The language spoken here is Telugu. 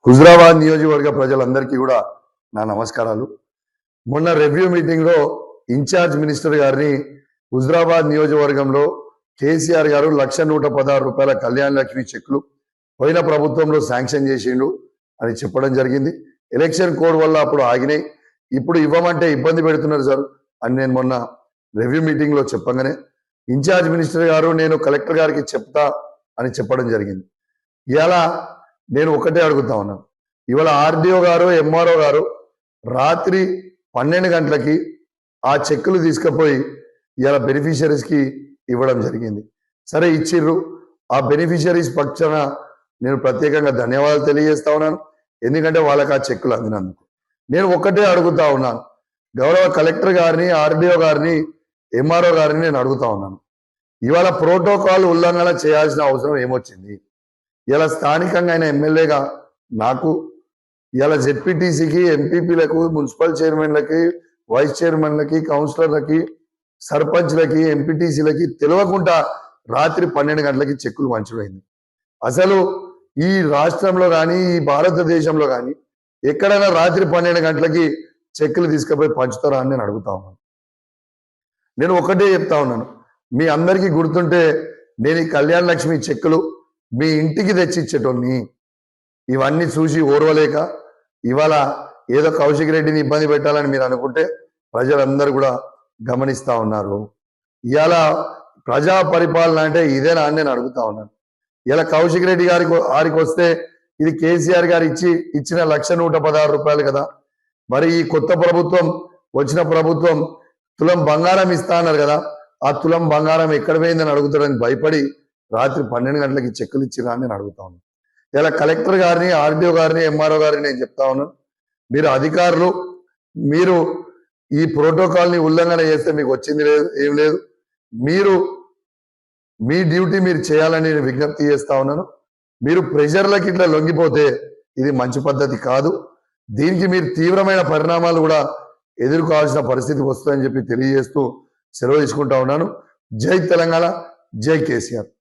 హుజరాబాద్ నియోజకవర్గ ప్రజలందరికీ కూడా నా నమస్కారాలు. మొన్న రివ్యూ మీటింగ్లో ఇన్ఛార్జ్ మినిస్టర్ గారిని హుజరాబాద్ నియోజకవర్గంలో కేసీఆర్ గారు 1,116 రూపాయల కళ్యాణ లక్ష్మి చెక్కులు పోయిన ప్రభుత్వంలో శాంక్షన్ చేసిండు అని చెప్పడం జరిగింది. ఎలక్షన్ కోడ్ వల్ల అప్పుడు ఆగినాయి, ఇప్పుడు ఇవ్వమంటే ఇబ్బంది పెడుతున్నారు సార్ అని నేను మొన్న రివ్యూ మీటింగ్లో చెప్పగానే ఇన్ఛార్జ్ మినిస్టర్ గారు నేను కలెక్టర్ గారికి చెప్తా అని చెప్పడం జరిగింది. ఇలా నేను ఒకటే అడుగుతా ఉన్నాను, ఇవాళ ఆర్డీఓ గారు ఎంఆర్ఓ గారు రాత్రి 12 గంటలకి ఆ చెక్కులు తీసుకుపోయి ఇలా బెనిఫిషరీస్కి ఇవ్వడం జరిగింది. సరే ఇచ్చిర్రు, ఆ బెనిఫిషరీస్ పక్షాన నేను ప్రత్యేకంగా ధన్యవాదాలు తెలియజేస్తా ఉన్నాను, ఎందుకంటే వాళ్ళకి ఆ చెక్కులు అందినందుకు. నేను ఒక్కటే అడుగుతా ఉన్నాను, గౌరవ కలెక్టర్ గారిని, ఆర్డీఓ గారిని, ఎంఆర్ఓ గారిని నేను అడుగుతా ఉన్నాను, ఇవాళ ప్రోటోకాల్ ఉల్లంఘన చేయాల్సిన అవసరం ఏమొచ్చింది? ఇలా స్థానికంగా ఆయన ఎమ్మెల్యేగా నాకు ఇలా జెడ్పీటీసీకి, ఎంపీపీలకు, మున్సిపల్ చైర్మన్లకి, వైస్ చైర్మన్లకి, కౌన్సిలర్లకి, సర్పంచ్లకి, ఎంపీటీసీలకి తెలియకుండా రాత్రి 12 గంటలకి చెక్కులు పంచమైంది. అసలు ఈ రాష్ట్రంలో కానీ ఈ భారతదేశంలో కానీ ఎక్కడైనా రాత్రి 12 గంటలకి చెక్కులు తీసుకుపోయి పంచుతారా అని నేను అడుగుతా ఉన్నాను. నేను ఒకటే చెప్తా ఉన్నాను, మీ అందరికీ గుర్తుంటే నేను ఈ కళ్యాణ లక్ష్మి చెక్కులు మీ ఇంటికి తెచ్చిచ్చేటోని ఇవన్నీ చూసి ఓర్వలేక ఇవాళ ఏదో కౌశిక్ రెడ్డిని ఇబ్బంది పెట్టాలని మీరు అనుకుంటే ప్రజలందరూ కూడా గమనిస్తా ఉన్నారు. ఇవాళ ప్రజా పరిపాలన అంటే ఇదేనా అని నేను అడుగుతా ఉన్నాను. ఇలా కౌశిక్ రెడ్డి గారికి వస్తే ఇది కేసీఆర్ గారు ఇచ్చిన 1,116 రూపాయలు కదా, మరి ఈ కొత్త ప్రభుత్వం వచ్చిన ప్రభుత్వం తులం బంగారం ఇస్తా అన్నారు కదా, ఆ తులం బంగారం ఎక్కడ పోయిందని అడుగుతాడని భయపడి రాత్రి 12 గంటలకి చెక్కులు ఇచ్చిరా అని నేను అడుగుతా ఉన్నాను. ఇలా కలెక్టర్ గారిని, ఆర్డీఓ గారిని, ఎంఆర్ఓ గారిని నేను చెప్తా ఉన్నాను, మీరు అధికారులు, మీరు ఈ ప్రోటోకాల్ని ఉల్లంఘన చేస్తే మీకు వచ్చింది లేదు, ఏం లేదు, మీరు మీ డ్యూటీ మీరు చేయాలని నేను విజ్ఞప్తి చేస్తా ఉన్నాను. మీరు ప్రెషర్లకి ఇట్లా లొంగిపోతే ఇది మంచి పద్ధతి కాదు, దీనికి మీరు తీవ్రమైన పరిణామాలు కూడా ఎదుర్కోవాల్సిన పరిస్థితి వస్తుందని చెప్పి తెలియజేస్తూ సెలవు తీసుకుంటా ఉన్నాను. జై తెలంగాణ, జై కేసీఆర్.